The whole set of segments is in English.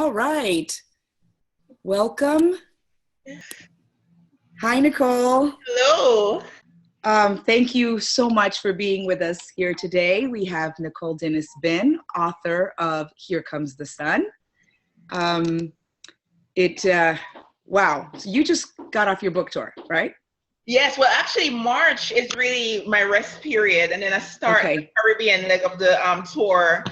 All right. Welcome. Hi, Nicole. Hello. Thank you so much for being with us here today. We have Nicole Dennis-Benn, author of Here Comes the Sun. Wow. So you just got off your book tour, right? Yes, well, actually, March is really my rest period, and then I start the Caribbean leg of the tour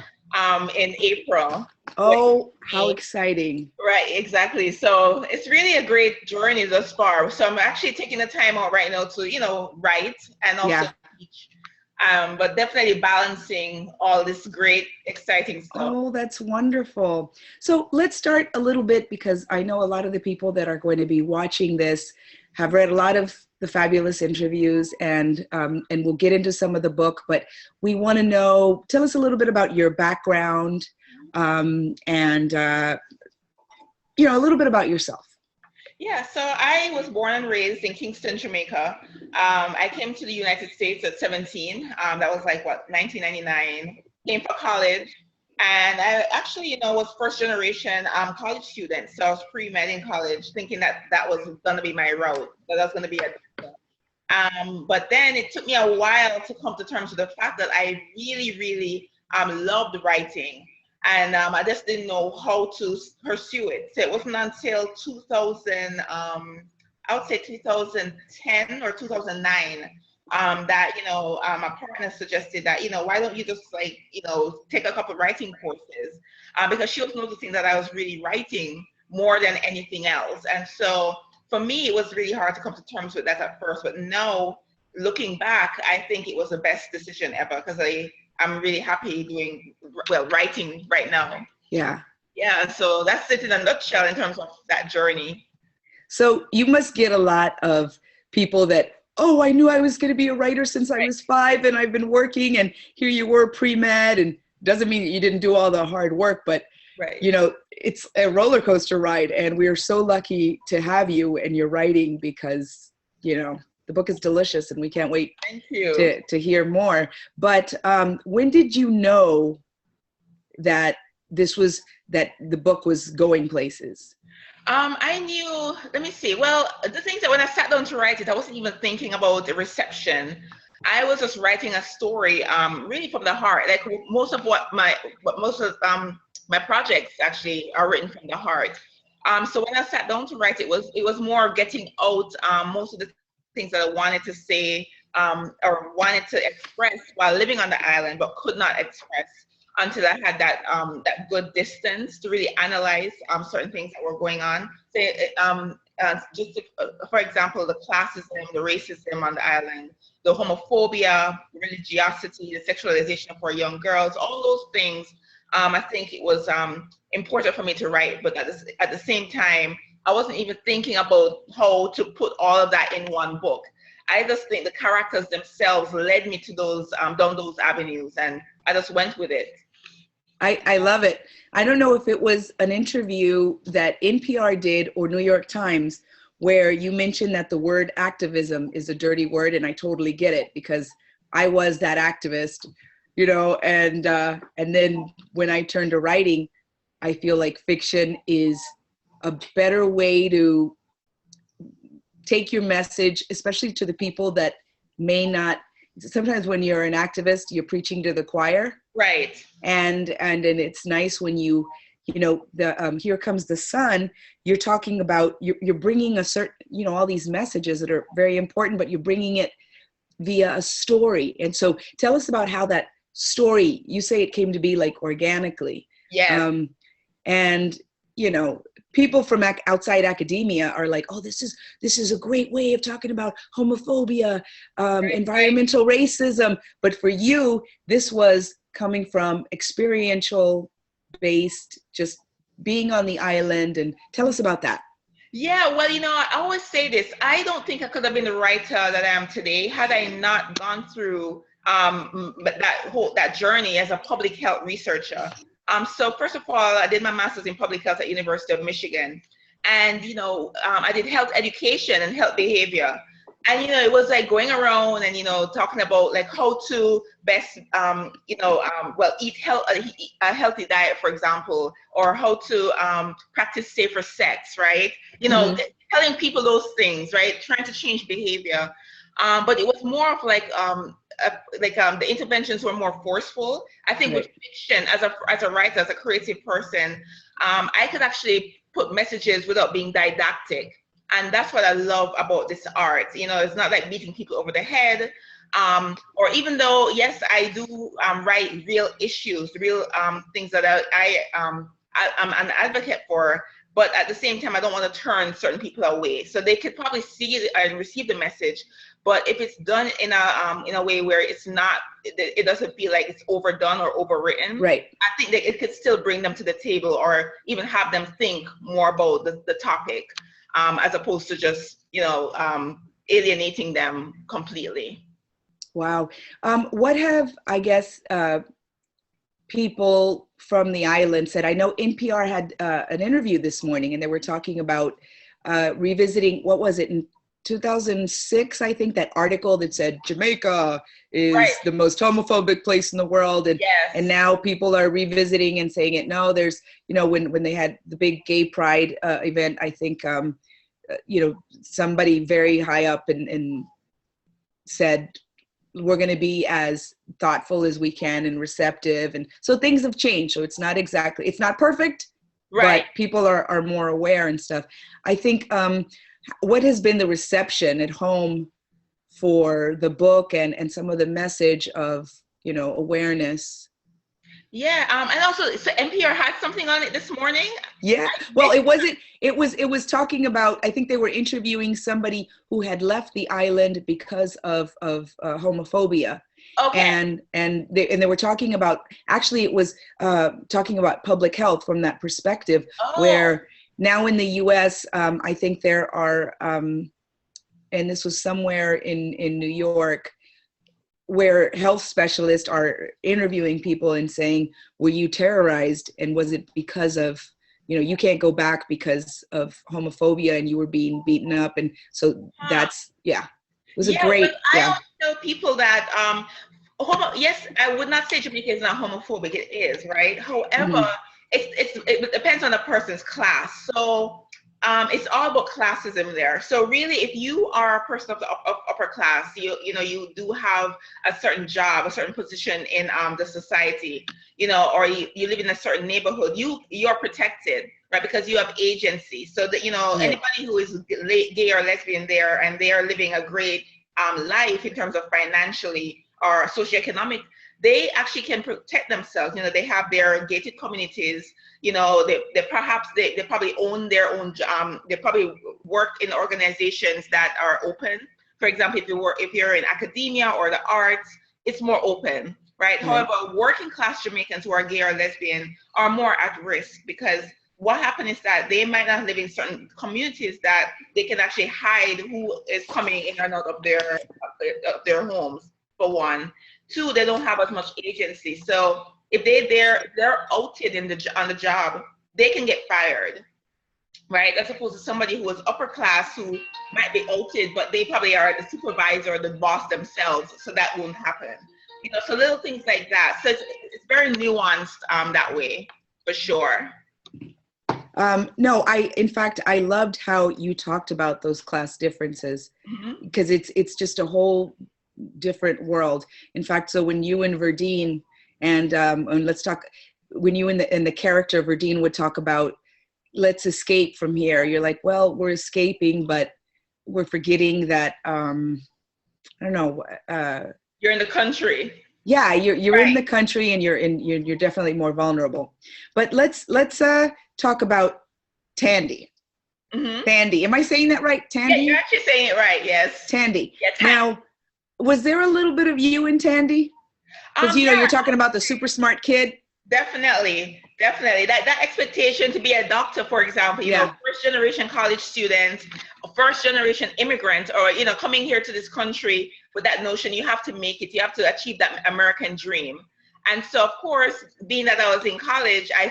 in April. Oh, how exciting. Right, exactly. So it's really a great journey thus far. So I'm actually taking the time out right now to, write and also teach. But definitely balancing all this great, exciting stuff. Oh, that's wonderful. So let's start a little bit, because I know a lot of the people that are going to be watching this have read a lot of the fabulous interviews, and we'll get into some of the book, but we want to know, tell us a little bit about your background, and a little bit about yourself. Yeah, so I was born and raised in Kingston, Jamaica. I came to the United States at 17. That was 1999. Came for college. And I actually, was first generation college student. So I was pre-med in college, thinking that was going to be my route, that I was going to be a doctor. But then it took me a while to come to terms with the fact that I really, really loved writing. And I just didn't know how to pursue it. So it wasn't until 2000, I would say 2010 or 2009, that, my partner suggested that, why don't you just take a couple of writing courses? Because she was noticing that I was really writing more than anything else. And so for me, it was really hard to come to terms with that at first. But now, looking back, I think it was the best decision ever, because I'm really happy writing right now. Yeah. Yeah, so that's it in a nutshell in terms of that journey. So you must get a lot of people that, oh, I knew I was going to be a writer since I was 5, and I've been working, and here you were pre-med, and doesn't mean that you didn't do all the hard work, but it's a roller coaster ride, and we are so lucky to have you and your writing, because, the book is delicious, and we can't wait to hear more. But when did you know that the book was going places? I knew, let me see. Well, the thing that when I sat down to write it, I wasn't even thinking about the reception. I was just writing a story, really from the heart. Like most of my projects actually are written from the heart. So when I sat down to write, it was more getting out most of the things that I wanted to say or wanted to express while living on the island, but could not express until I had that good distance to really analyze certain things that were going on. For example, the classism, the racism on the island, the homophobia, religiosity, the sexualization for young girls, all those things. I think it was important for me to write, but at the same time, I wasn't even thinking about how to put all of that in one book. I just think the characters themselves led me to those down those avenues, and I just went with it. I love it. I don't know if it was an interview that NPR did or New York Times, where you mentioned that the word activism is a dirty word, and I totally get it, because I was that activist, and then when I turned to writing, I feel like fiction is a better way to take your message, especially to the people that may not. Sometimes when you're an activist, you're preaching to the choir. Right. And it's nice when you Here Comes the Sun, you're talking about, you're bringing a certain, all these messages that are very important, but you're bringing it via a story. And so tell us about how that story, you say it came to be organically. Yeah. And, people from outside academia are like, oh, this is a great way of talking about homophobia, environmental racism. But for you, this was coming from experiential based, just being on the island. And tell us about that. Yeah, well, I always say this. I don't think I could have been the writer that I am today had I not gone through that journey as a public health researcher. So first of all, I did my master's in public health at University of Michigan. And, I did health education and health behavior. And it was like going around and talking about like how to best well eat a healthy diet, for example, or how to practice safer sex, right? Mhm. Telling people those things, right? Trying to change behavior. But it was more of like the interventions were more forceful. I think with Right. fiction, as a writer, as a creative person, I could actually put messages without being didactic. And that's what I love about this art. It's not like beating people over the head. Or even though, yes, I do write real issues, real things that I'm an advocate for, but at the same time, I don't want to turn certain people away. So they could probably see it and receive the message, but if it's done in a way where it doesn't feel like it's overdone or overwritten, Right. I think that it could still bring them to the table or even have them think more about the topic, as opposed to just alienating them completely. Wow. What have, I guess, people from the island said? I know NPR had an interview this morning, and they were talking about revisiting, what was it, in 2006, I think, that article that said Jamaica is Right. the most homophobic place in the world. And Yes. now people are revisiting and saying it. No, there's, when they had the big gay pride event, I think, somebody very high up and said, we're going to be as thoughtful as we can and receptive. And so things have changed. So it's not perfect, Right. but people are more aware and stuff. I think, what has been the reception at home for the book and some of the message of, awareness? Yeah, and also, so NPR had something on it this morning. Yeah, well, it was talking about, I think they were interviewing somebody who had left the island because of homophobia. Okay. And they were talking about, actually it was talking about public health from that perspective, Oh, where now in the US, I think there are, and this was somewhere in New York, where health specialists are interviewing people and saying, were you terrorized? And was it because of, you can't go back because of homophobia and you were being beaten up. And so huh. that's, yeah, it was a Yeah, well, great, I yeah. also know people that yes, I would not say Jamaica is not homophobic. It is, right? However, Mm-hmm. it depends on a person's class. So it's all about classism there. So really, if you are a person of the upper class, you do have a certain job, a certain position in the society, or you live in a certain neighborhood, you're protected, right? Because you have agency. So that Right. anybody who is gay or lesbian there and they are living a great life in terms of financially or socioeconomic, they actually can protect themselves. They have their gated communities. They probably own their own. They probably work in organizations that are open. For example, if you're in academia or the arts, it's more open, right? Right. However, working class Jamaicans who are gay or lesbian are more at risk because what happens is that they might not live in certain communities that they can actually hide who is coming in and out of their homes, for one. Two, they don't have as much agency. So if they're outed on the job, they can get fired, right? As opposed to somebody who is upper class who might be outed, but they probably are the supervisor or the boss themselves, so that won't happen. So little things like that. So it's very nuanced that way, for sure. No, in fact, I loved how you talked about those class differences, Hmm. because it's just a whole different world. In fact, so when you and Verdine and let's talk, when you and the character Verdine would talk about, let's escape from here. You're like, well, we're escaping, but we're forgetting that, I don't know. You're in the country. Yeah, you're in Right. the country and you're definitely more vulnerable. But let's talk about Tandy. Hmm. Tandy, am I saying that right? Yeah, you're Tandy? actually saying it right. Yes. Tandy. Yeah. Now, was there a little bit of you in Tandy? Because Yeah. you're talking about the super smart kid. Definitely, definitely. That expectation to be a doctor, for example, Yeah. first generation college students, first generation immigrants, or coming here to this country with that notion, you have to make it, you have to achieve that American dream. And so, of course, being that I was in college, I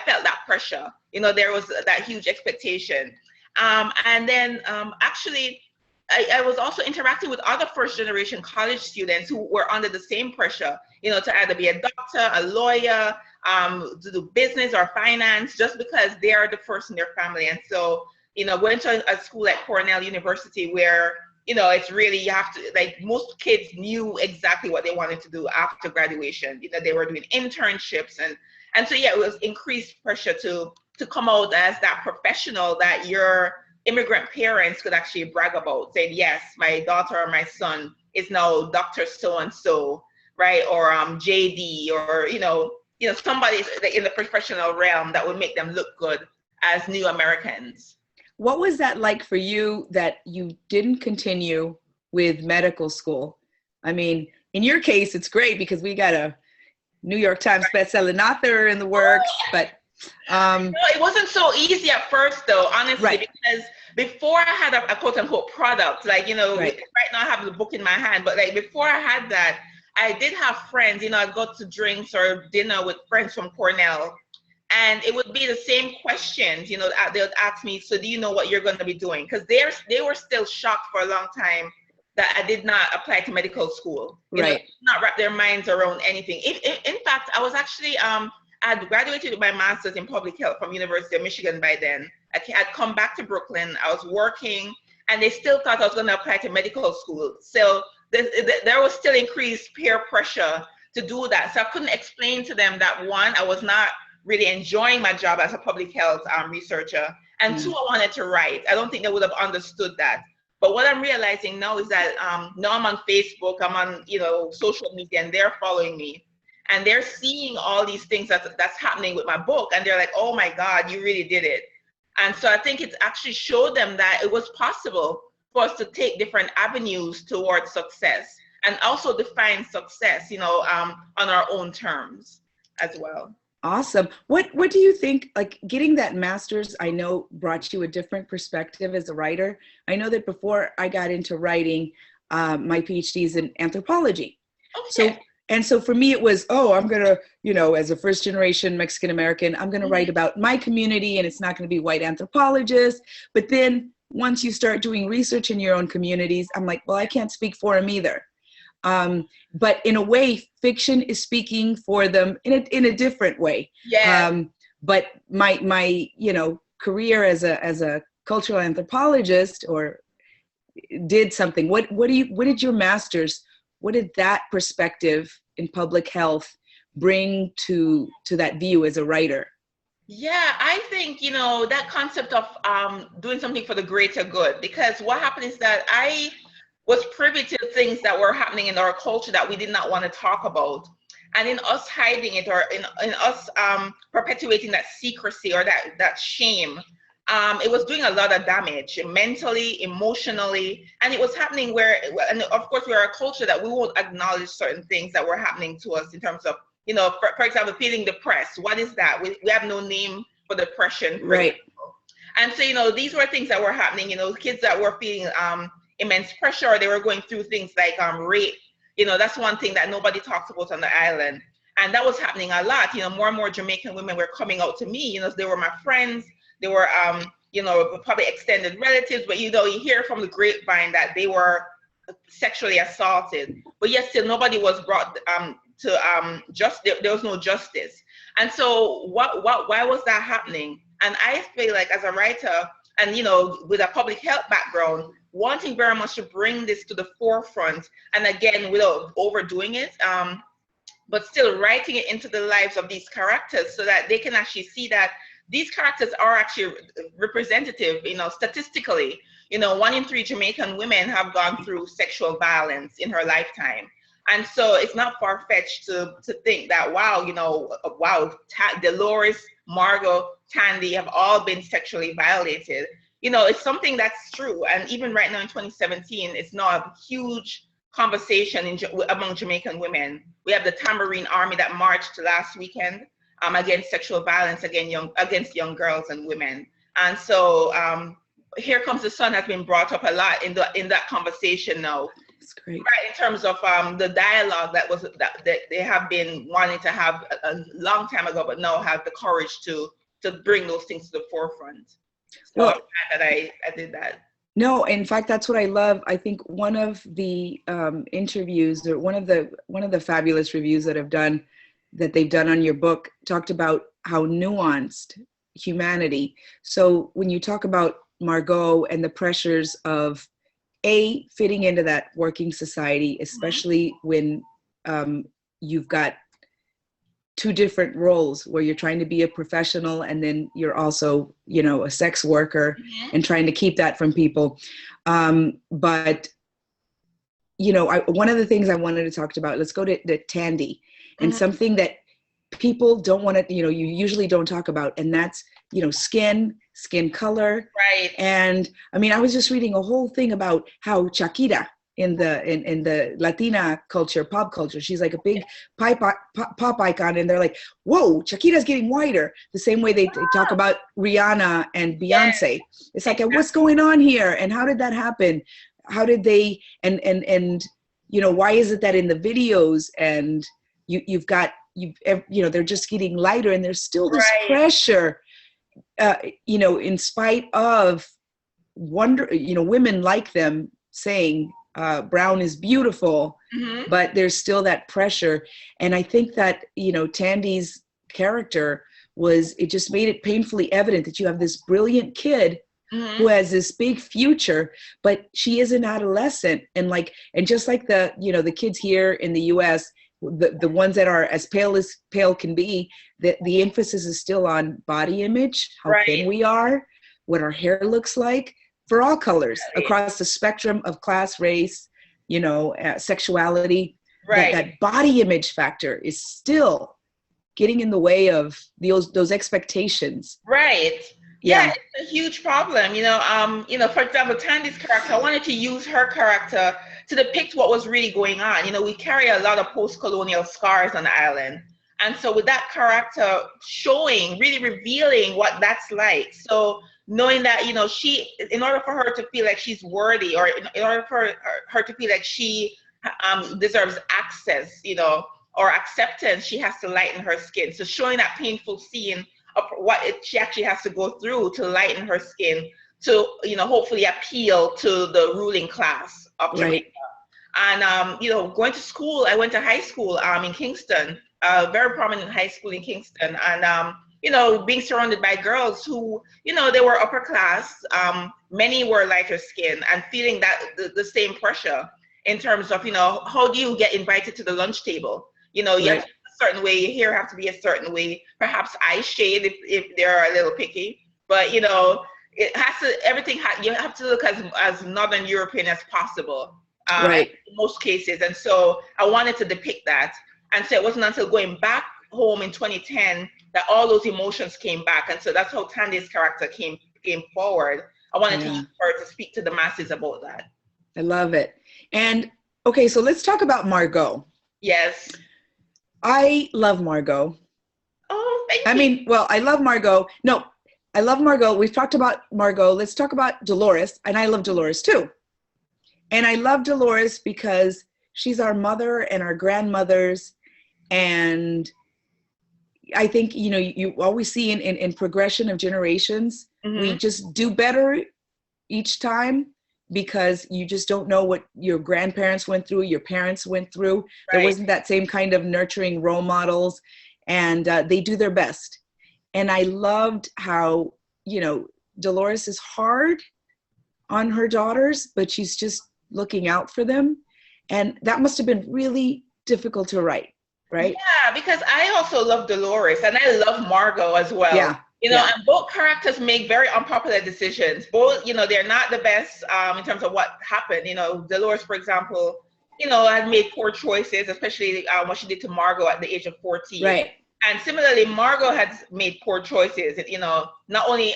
felt that pressure. There was that huge expectation. And then actually, I was also interacting with other first generation college students who were under the same pressure, you know, to either be a doctor, a lawyer, to do business or finance, just because they are the first in their family. And so, you know, going to a school like Cornell University where, you know, it's really, you have to, like, most kids knew exactly what they wanted to do after graduation. You know, they were doing internships, and so, yeah, it was increased pressure to come out as that professional that your immigrant parents could actually brag about, saying, yes, my daughter or my son is now Dr. So-and-so, right? Or JD, or, you know, somebody in the professional realm that would make them look good as new Americans. What was that like for you that you didn't continue with medical school? I mean, in your case, it's great because we got a New York Times bestselling author in the works, but no, it wasn't so easy at first, though, honestly, right. because before I had a quote unquote product, like, you know, right now I have the book in my hand, but like before I had that, I did have friends, you know, I'd go to drinks or dinner with friends from Cornell, and it would be the same questions, you know, they would ask me, so do you know what you're going to be doing? Because they were still shocked for a long time that I did not apply to medical school, you know, not wrap their minds around anything. In fact, I was actually, I had graduated with my master's in public health from University of Michigan by then. I'd come back to Brooklyn, I was working, and they still thought I was going to apply to medical school. So there was still increased peer pressure to do that. So I couldn't explain to them that, one, I was not really enjoying my job as a public health researcher, and two, I wanted to write. I don't think they would have understood that. But what I'm realizing now is that now I'm on Facebook, I'm on, you know, social media, and they're following me. And they're seeing all these things that's happening with my book, and they're like, oh my God, you really did it. And so I think it's actually showed them that it was possible for us to take different avenues towards success, and also define success, you know, on our own terms as well. Awesome. What do you think, like, getting that master's, I know, brought you a different perspective as a writer? I know that before I got into writing, my PhD is in anthropology. Okay. So for me, it was, oh, I'm going to, you know, as a first generation Mexican American, I'm going to write about my community, and it's not going to be white anthropologists. But then once you start doing research in your own communities, I'm like, well, I can't speak for them either. But in a way, fiction is speaking for them in a different way. Yeah. But my you know, career as a cultural anthropologist did something. What did your master's, what did that perspective in public health bring to that view as a writer? Yeah, I think, you know, that concept of doing something for the greater good, because what happened is that I was privy to things that were happening in our culture that we did not want to talk about. And in us hiding it, or in us perpetuating that secrecy or that shame, it was doing a lot of damage mentally, emotionally, and it was happening where, and of course, we're a culture that we won't acknowledge certain things that were happening to us in terms of, you know, for example, feeling depressed. What is that? We have no name for depression. Right. And so, you know, these were things that were happening, you know, kids that were feeling immense pressure, or they were going through things like rape. You know, that's one thing that nobody talks about on the island. And that was happening a lot. You know, more and more Jamaican women were coming out to me. You know, they were my friends. They were, you know, probably extended relatives. But, you know, you hear from the grapevine that they were sexually assaulted. But yet still nobody was brought to there was no justice. And so why was that happening? And I feel like, as a writer, and, you know, with a public health background, wanting very much to bring this to the forefront, and again, without overdoing it, but still writing it into the lives of these characters so that they can actually see that these characters are actually representative, you know, statistically. You know, 1 in 3 Jamaican women have gone through sexual violence in her lifetime. And so it's not far-fetched to think that, wow, you know, Dolores, Margot, Tandy have all been sexually violated. You know, it's something that's true. And even right now in 2017, it's not a huge conversation among Jamaican women. We have the Tambourine Army that marched last weekend against sexual violence against young girls and women. And so Here Comes the Sun has been brought up a lot in that conversation now. That's great. Right, in terms of the dialogue that they have been wanting to have a long time ago, but now have the courage to bring those things to the forefront. So I'm glad that I did that. No, in fact, that's what I love. I think one of the interviews, or one of the fabulous reviews that they've done on your book, talked about how nuanced humanity. So when you talk about Margot and the pressures of fitting into that working society, especially when you've got two different roles where you're trying to be a professional and then you're also, a sex worker, and trying to keep that from people. But, one of the things I wanted to talk about, let's go to Tandy, and something that people don't want to, you usually don't talk about, and that's, skin color. Right. And I mean, I was just reading a whole thing about how Shakira, in the Latina culture, pop culture, she's like a big pop icon, and they're like, whoa, Shakira's getting whiter. The same way they talk about Rihanna and Beyonce. Yes. It's like, what's going on here? And how did that happen? How did they, and why is it that in the videos and they're just getting lighter, and there's still this pressure, in spite of women like them saying, brown is beautiful, but there's still that pressure. And I think that, Tandy's character it just made it painfully evident that you have this brilliant kid who has this big future, but she is an adolescent. And just like the kids here in the US, the ones that are as pale can be, the emphasis is still on body image, how thin we are, what our hair looks like, for all colors, across the spectrum of class, race, sexuality. That body image factor is still getting in the way of those expectations. Right. Yeah, it's a huge problem. For example, Tandy's character, I wanted to use her character to depict what was really going on. We carry a lot of post-colonial scars on the island. And so with that character showing, really revealing what that's like. So knowing that, she, in order for her to feel like she's worthy, or in order for her to feel like she deserves access, or acceptance, she has to lighten her skin. So showing that painful scene of she actually has to go through to lighten her skin to, hopefully appeal to the ruling class of Jamaica. And, going to school, I went to high school in Kingston, a very prominent high school in Kingston. And, being surrounded by girls who, they were upper class, many were lighter skin, and feeling that the same pressure in terms of, how do you get invited to the lunch table? You have to be a certain way, your hair have to be a certain way, perhaps eye shade if they're a little picky, but it has to, you have to look as Northern European as possible, in most cases. And so I wanted to depict that. And so it wasn't until going back home in 2010 that all those emotions came back. And so that's how Tandy's character came forward. I wanted to use her to speak to the masses about that. I love it. And okay, so let's talk about Margot. Yes. I love Margot. Oh, thank you. I mean, well, I love Margot. No, I love Margot. We've talked about Margot. Let's talk about Dolores. And I love Dolores too. And I love Dolores because she's our mother and our grandmothers. And I think, you always see in progression of generations, we just do better each time, because you just don't know what your grandparents went through, your parents went through. There wasn't that same kind of nurturing role models, and they do their best. And I loved how, Dolores is hard on her daughters, but she's just looking out for them. And that must have been really difficult to write, right? Yeah, because I also love Dolores, and I love Margot as well. Yeah. And both characters make very unpopular decisions. Both, they're not the best in terms of what happened. Dolores, for example, had made poor choices, especially what she did to Margot at the age of 14. Right. And similarly, Margot had made poor choices, not only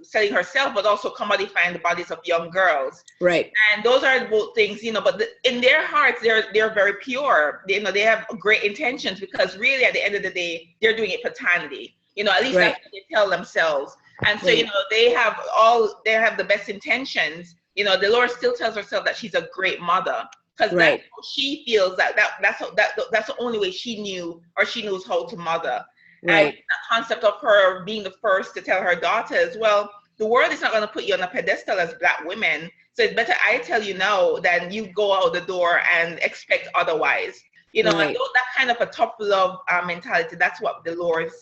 selling herself, but also commodifying the bodies of young girls. Right. And those are both things, but in their hearts, they're very pure. They have great intentions, because really at the end of the day, they're doing it for Tandy. At least that's what they tell themselves. And so, they have the best intentions. Dolores still tells herself that she's a great mother, because that's how she feels, that's the only way she knew, or she knows how to mother. Right. And the concept of her being the first to tell her daughters, well, the world is not going to put you on a pedestal as Black women. So it's better I tell you no than you go out the door and expect otherwise. You know, Right. and that kind of a tough love mentality, that's what Dolores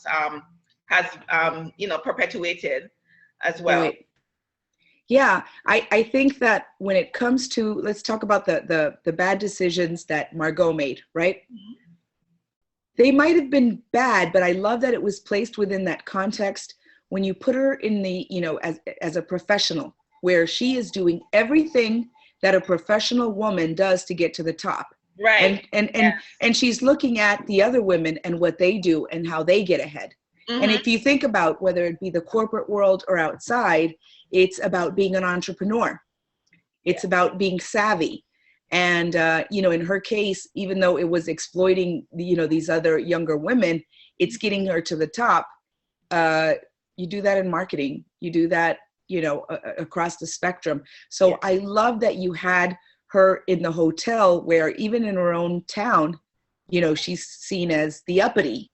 has, you know, perpetuated as well. Right. Yeah, I think that when it comes to, let's talk about the bad decisions that Margot made, right? Mm-hmm. They might have been bad, but I love that it was placed within that context when you put her in the, you know, as a professional, where she is doing everything that a professional woman does to get to the top. Right. And she's looking at the other women and what they do and how they get ahead. Mm-hmm. And if you think about whether it be the corporate world or outside, it's about being an entrepreneur. It's about being savvy. And, you know, in her case, even though it was exploiting, you know, these other younger women, it's getting her to the top. You do that in marketing. You do that, you know, across the spectrum. So I love that you had her in the hotel where even in her own town, you know, she's seen as the uppity.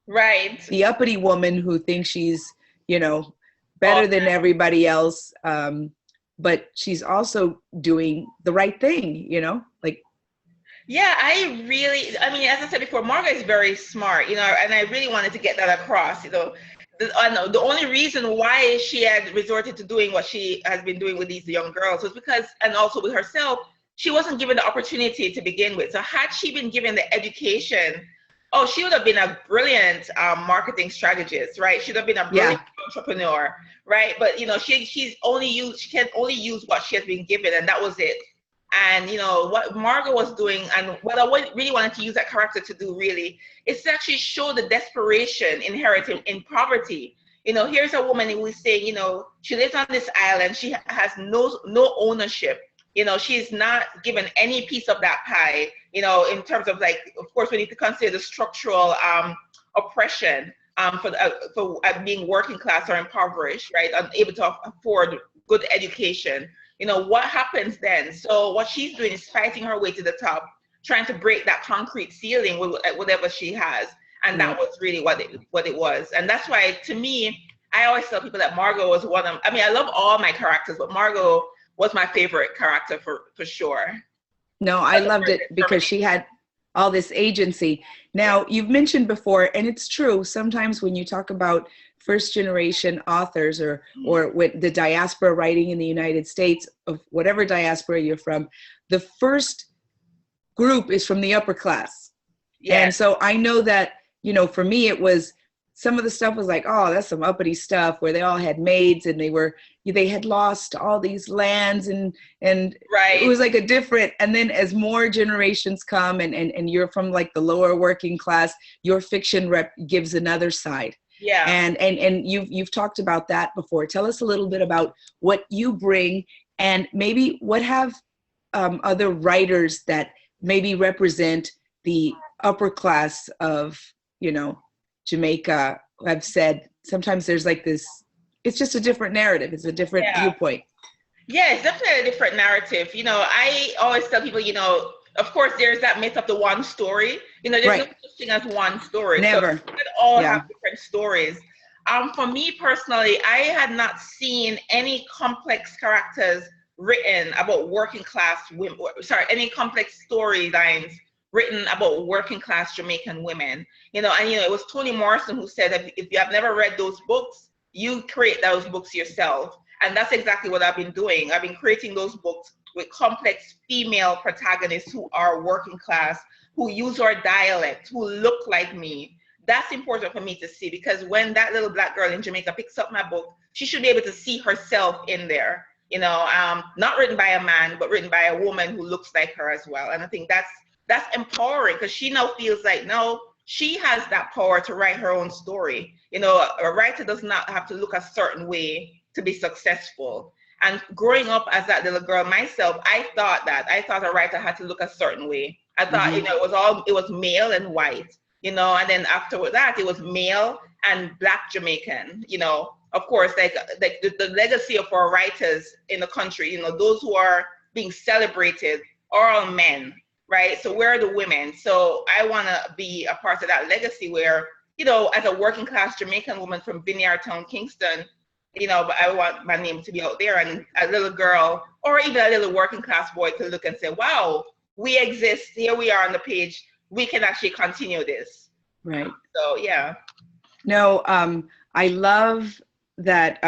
Right. The uppity woman who thinks she's, you know, better than everybody else. But she's also doing the right thing, you know, like. Yeah, I mean, as I said before, Margot is very smart, you know, and I really wanted to get that across, you know. The only reason why she had resorted to doing what she has been doing with these young girls was because, and also with herself, she wasn't given the opportunity to begin with. So had she been given the education, oh, she would have been a brilliant marketing strategist, right? She'd have been a brilliant entrepreneur, right? But you know, she can only use what she has been given, and that was it. And you know what Margot was doing, and what I really wanted to use that character to do, really, is to actually show the desperation inherent in poverty. You know, here's a woman who is saying, you know, she lives on this island, she has no ownership. You know, she's not given any piece of that pie, you know, in terms of, like, of course, we need to consider the structural oppression for being working class or impoverished, right? Unable to afford good education. You know, what happens then? So what she's doing is fighting her way to the top, trying to break that concrete ceiling with whatever she has. And that was really what it was. And that's why, to me, I always tell people that Margot was I love all my characters, but Margot was my favorite character for sure. No, I loved it because she had all this agency. Now, you've mentioned before, and it's true, sometimes when you talk about first generation authors or with the diaspora writing in the United States, of whatever diaspora you're from, the first group is from the upper class. Yes. And so I know that, you know, for me, it was, some of the stuff was like, oh, that's some uppity stuff, where they all had maids and they had lost all these lands and right. It was like a different, and then as more generations come and you're from like the lower working class, your fiction gives another side. Yeah. And you've talked about that before. Tell us a little bit about what you bring, and maybe what have other writers that maybe represent the upper class of, you know, Jamaica have said. Sometimes there's like this, it's just a different narrative. It's a different viewpoint. Yeah, it's definitely a different narrative. You know, I always tell people, you know, of course, there's that myth of the one story. You know, there's no such thing as one story. Never. So we all have different stories. For me personally, I had not seen any complex characters written about working class women. Sorry, any complex storylines written about working class Jamaican women. You know, and you know, it was Toni Morrison who said that if you have never read those books, you create those books yourself. And that's exactly what I've been doing. I've been creating those books with complex female protagonists who are working class, who use our dialect, who look like me. That's important for me to see, because when that little Black girl in Jamaica picks up my book, she should be able to see herself in there. You know, not written by a man, but written by a woman who looks like her as well. And I think that's empowering, because she now feels like, no, she has that power to write her own story. You know, a writer does not have to look a certain way to be successful. And growing up as that little girl myself, I thought a writer had to look a certain way. I thought, you know, it was male and white, you know, and then after that, it was male and Black Jamaican, you know. Of course, like the legacy of our writers in the country, you know, those who are being celebrated are all men, right? So where are the women? So I want to be a part of that legacy where, you know, as a working class Jamaican woman from Vineyard Town, Kingston, but I want my name to be out there, and a little girl or even a little working class boy to look and say, wow, we exist. Here we are on the page. We can actually continue this. Right. So, yeah. No, I love that.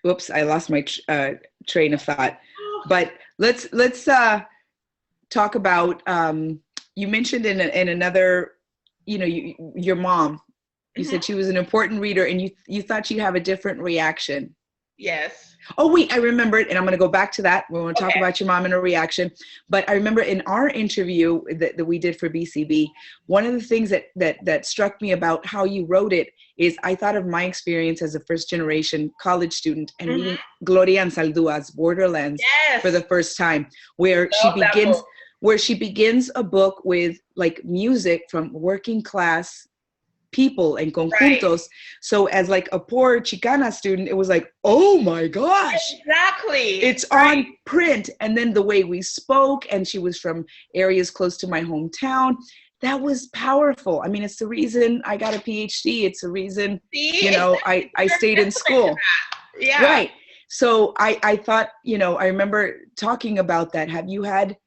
Whoops, I lost my train of thought. But let's talk about, you mentioned in another, your mom. You said she was an important reader, and you thought she'd have a different reaction. Yes. Oh, wait, I remembered, and I'm going to go back to that. We're going to talk about your mom and her reaction. But I remember in our interview that we did for BCB, one of the things that struck me about how you wrote it is I thought of my experience as a first-generation college student and reading Gloria Anzaldua's Borderlands for the first time, where she begins a book with like music from working class people and conjuntos. Right. So as like a poor Chicana student, it was like, oh my gosh. Exactly. It's on print. And then the way we spoke, and she was from areas close to my hometown. That was powerful. I mean, it's the reason I got a PhD. It's the reason, I stayed in school. Yeah. Right. So I thought, I remember talking about that. Have you had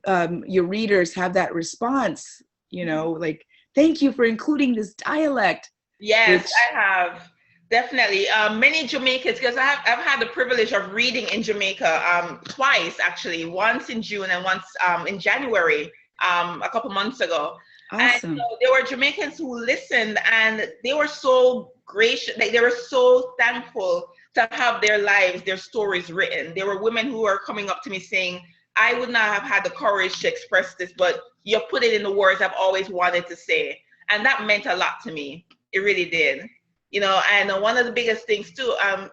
your readers have that response, like, thank you for including this dialect? Yes, I have. Definitely. Many Jamaicans, because I've had the privilege of reading in Jamaica twice, actually, once in June and once in January, a couple months ago. Awesome. And so there were Jamaicans who listened, and they were so gracious, like they were so thankful to have their lives, their stories written. There were women who were coming up to me saying, I would not have had the courage to express this, but you put it in the words I've always wanted to say. And that meant a lot to me. It really did. And one of the biggest things too, I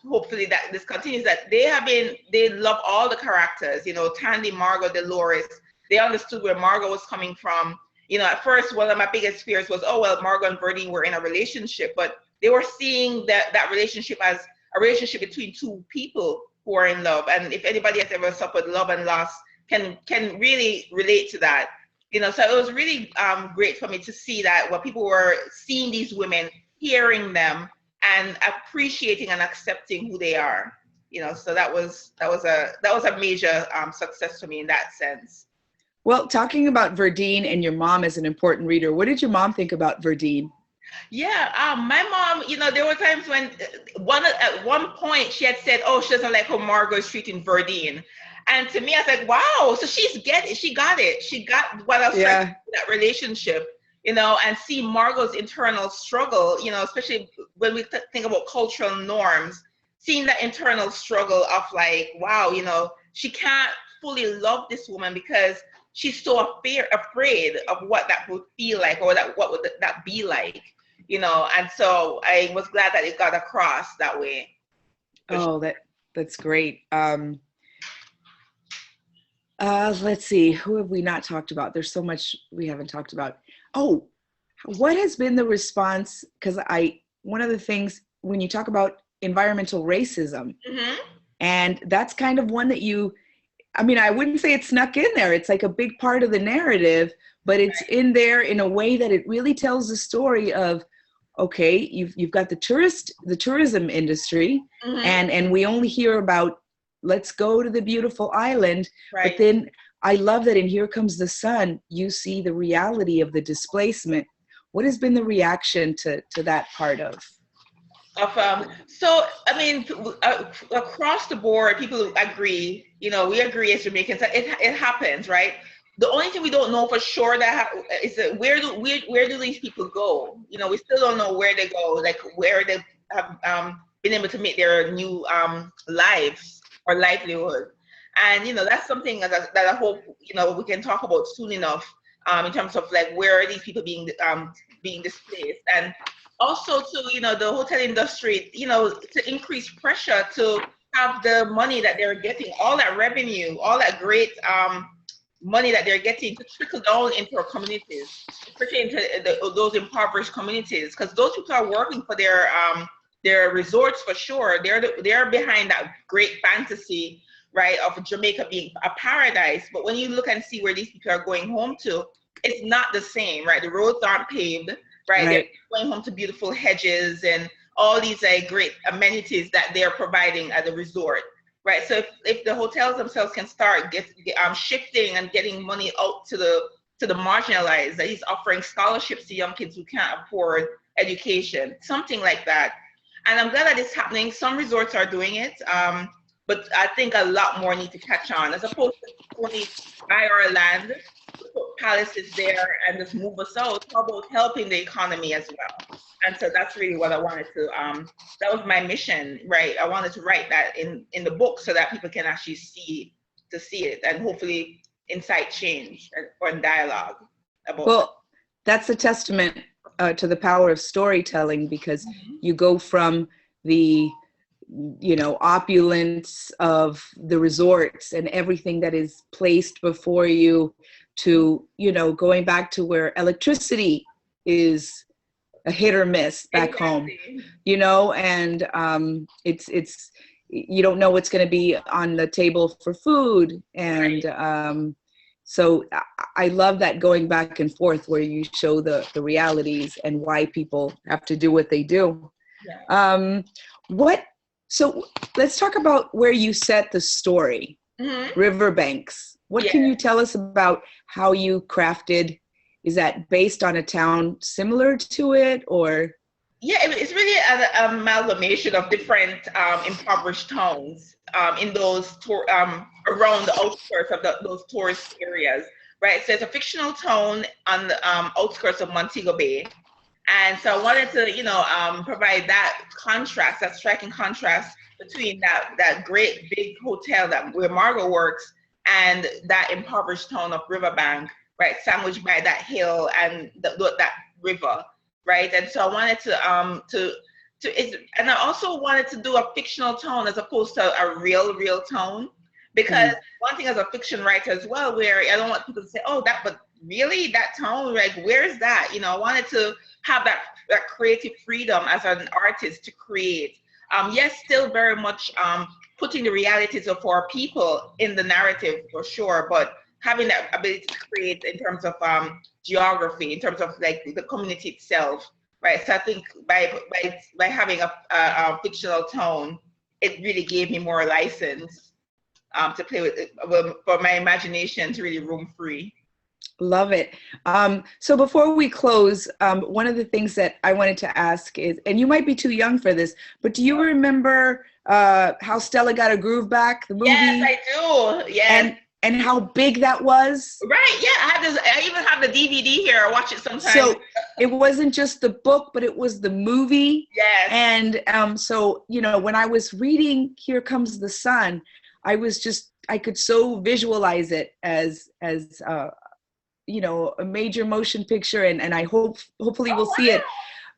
hopefully that this continues, that they love all the characters, Tandy, Margot, Dolores. They understood where Margot was coming from. At first, one of my biggest fears was, oh, well, Margot and Verdine were in a relationship, but they were seeing that relationship as a relationship between two people who are in love. And if anybody has ever suffered love and loss, can really relate to that. So it was really great for me to see that where people were seeing these women, hearing them, and appreciating and accepting who they are. So that was a major success for me in that sense. Well, talking about Verdine and your mom as an important reader, what did your mom think about Verdine? Yeah, my mom, there were times when at one point she had said, oh, she doesn't like how Margot is treating Verdine. And to me, I was like, wow, so she got it. She got what I was trying to do in that relationship, and see Margot's internal struggle, especially when we think about cultural norms, seeing that internal struggle of like, wow, she can't fully love this woman because she's so afraid of what that would feel like, or what would that be like, and so I was glad that it got across that way. Oh, that's great. Let's see, who have we not talked about? There's so much we haven't talked about. Oh, what has been the response? Because one of the things when you talk about environmental racism, and that's kind of one that I wouldn't say it snuck in there. It's like a big part of the narrative, but it's in there in a way that it really tells the story of, okay, you've got the tourism industry, and we only hear about, let's go to the beautiful island. Right. But then I love that in Here Comes the Sun, you see the reality of the displacement. What has been the reaction to that part of? So, across the board, people agree, we agree as Jamaicans that it happens, right? The only thing we don't know for sure is that where do these people go? We still don't know where they go, like where they have been able to make their new lives or livelihood. And, that's something that I hope, we can talk about soon enough in terms of like, where are these people being displaced? And also to, the hotel industry, to increase pressure to have the money that they're getting, all that revenue, all that great money that they're getting to trickle down into our communities, especially into those impoverished communities, because those people are working for their resorts for sure. They're behind that great fantasy, right, of Jamaica being a paradise. But when you look and see where these people are going home to, it's not the same, right? The roads aren't paved. right? They're Right. going home to beautiful hedges and all these great amenities that they're providing at the resort, right? So if the hotels themselves can start shifting and getting money out to the marginalized, that he's offering scholarships to young kids who can't afford education, something like that. And I'm glad that it's happening. Some resorts are doing it, but I think a lot more need to catch on, as opposed to only buy our land, put palaces there, and just move us out. How about helping the economy as well? And so that's really what I wanted to. That was my mission, right? I wanted to write that in the book so that people can actually see it, and hopefully incite change or dialogue about. Well, that's a testament to the power of storytelling, because you go from the opulence of the resorts and everything that is placed before you to going back to where electricity is a hit or miss back home, and it's you don't know what's going to be on the table for food, and so I love that going back and forth where you show the realities and why people have to do what they do. Yeah. So let's talk about where you set the story, Riverbanks. What can you tell us about how you crafted? Is that based on a town similar to it, or? Yeah, it's really an amalgamation of different impoverished towns in those around the outskirts of those tourist areas, right? So it's a fictional town on the outskirts of Montego Bay. And so I wanted to, provide that contrast, that striking contrast between that great big hotel where Margot works and that impoverished town of Riverbank, right, sandwiched by that hill and that river, right? And so I wanted and I also wanted to do a fictional tone as opposed to a real tone, because one thing as a fiction writer as well, where I don't want people to say, oh, but really that tone, like, where is that? I wanted to have that creative freedom as an artist to create. Yes, still very much putting the realities of our people in the narrative for sure, but having that ability to create in terms of geography, in terms of like the community itself, right? So I think by having a fictional tone, it really gave me more license to play with it, for my imagination to really roam free. Love it. So before we close, one of the things that I wanted to ask is, and you might be too young for this, but do you remember How Stella Got a Groove Back, the movie? Yes, I do. Yes. And how big that was? Right. Yeah, I even have the DVD here. I watch it sometimes. So it wasn't just the book, but it was the movie. Yes. And so when I was reading Here Comes the Sun, I could so visualize it as a major motion picture, and I hopefully we'll see it.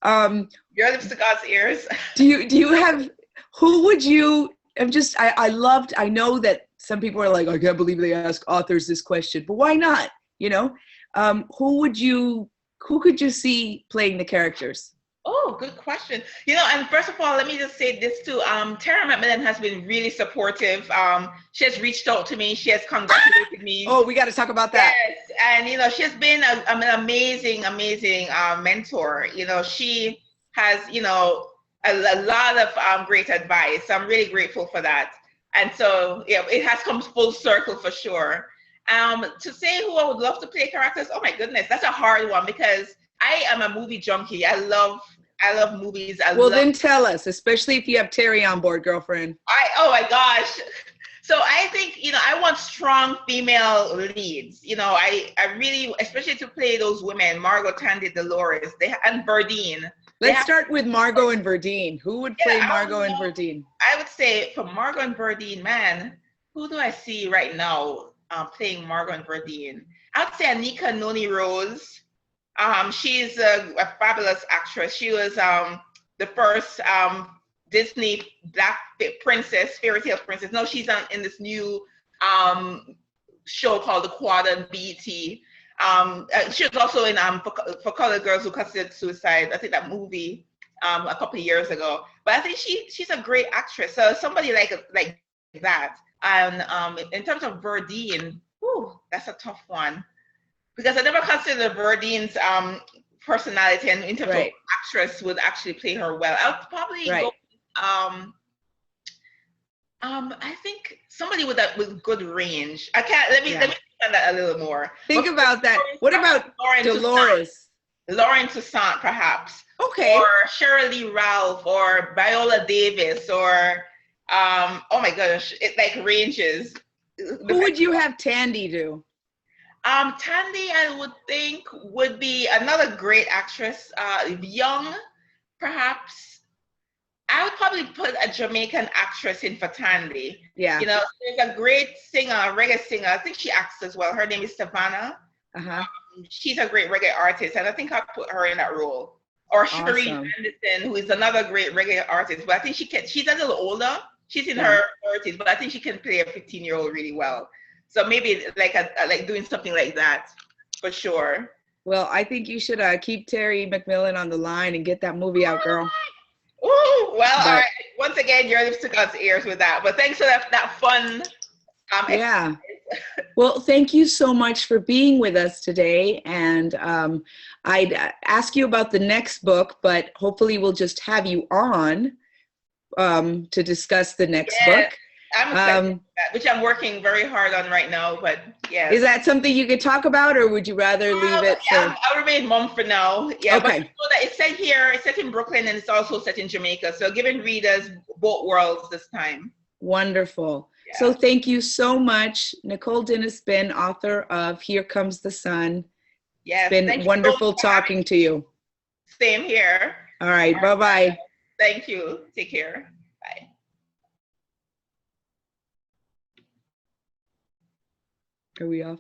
Your lips to God's ears. Do you have, who would you, I know that some people are like, I can't believe they ask authors this question, but why not? Who could you see playing the characters? Oh, good question. And first of all, let me just say this too. Tara McMillan has been really supportive. She has reached out to me. She has congratulated me. Oh, we got to talk about that. Yes, and she has been an amazing mentor. She has a lot of great advice. I'm really grateful for that. And so it has come full circle for sure. To say who I would love to play characters, oh my goodness, that's a hard one, because I am a movie junkie. I love movies. Then tell us, especially if you have Terry on board, girlfriend. Oh my gosh. So I think, I want strong female leads. I really, especially to play those women, Margot, Tandy, Dolores, and Verdine. Let's start with Margot and Verdine. Who would play Margot and Verdine? I would say for Margot and Verdine, man, who do I see right now playing Margot and Verdine? I would say Anika Noni Rose. She's a fabulous actress. She was the first Disney Black princess, fairy tale princess. No, she's in this new show called The Quad on BET. She was also in For Colored Girls Who Considered Suicide. I think that movie a couple of years ago. But I think she's a great actress. So somebody like that. And in terms of Verdine, that's a tough one, because I never considered Verdine's personality and in terms of Right. actress would actually play her well. I'll probably Right. go. I think somebody with good range. I can't. Let me think on that a little more. Think about that. What about Dolores? Lauren Toussaint, perhaps. Okay. Or Shirley Ralph, or Viola Davis, or oh my gosh, it like ranges. Who would you have Tandy do? Tandy, I would think, would be another great actress. Young, perhaps. I would probably put a Jamaican actress in for Tandy. Yeah. You know, there's a great singer, reggae singer. I think she acts as well. Her name is Savannah. Uh-huh. She's a great reggae artist, and I think I'll put her in that role. Or Cherie Anderson, who is another great reggae artist. But I think she's a little older. She's in her 30s, but I think she can play a 15-year-old really well. So maybe like doing something like that, for sure. Well, I think you should keep Terry McMillan on the line and get that movie out, girl. Ooh, well, all right. Once again, your lips to God's ears with that. But thanks for that fun. Yeah. Well, thank you so much for being with us today. And I'd ask you about the next book, but hopefully we'll just have you on to discuss the next book. I'm excited for that, which I'm working very hard on right now, but yeah. Is that something you could talk about, or would you rather leave it for? I'll remain mum for now. Yeah, okay. But you know that it's set here, it's set in Brooklyn, and it's also set in Jamaica. So giving readers both worlds this time. Wonderful. Yeah. So thank you so much, Nicole Dennis-Benn, author of Here Comes the Sun. Yes. It's been wonderful talking to you. Same here. All right. Bye-bye. Thank you. Take care. Bye. Are we off?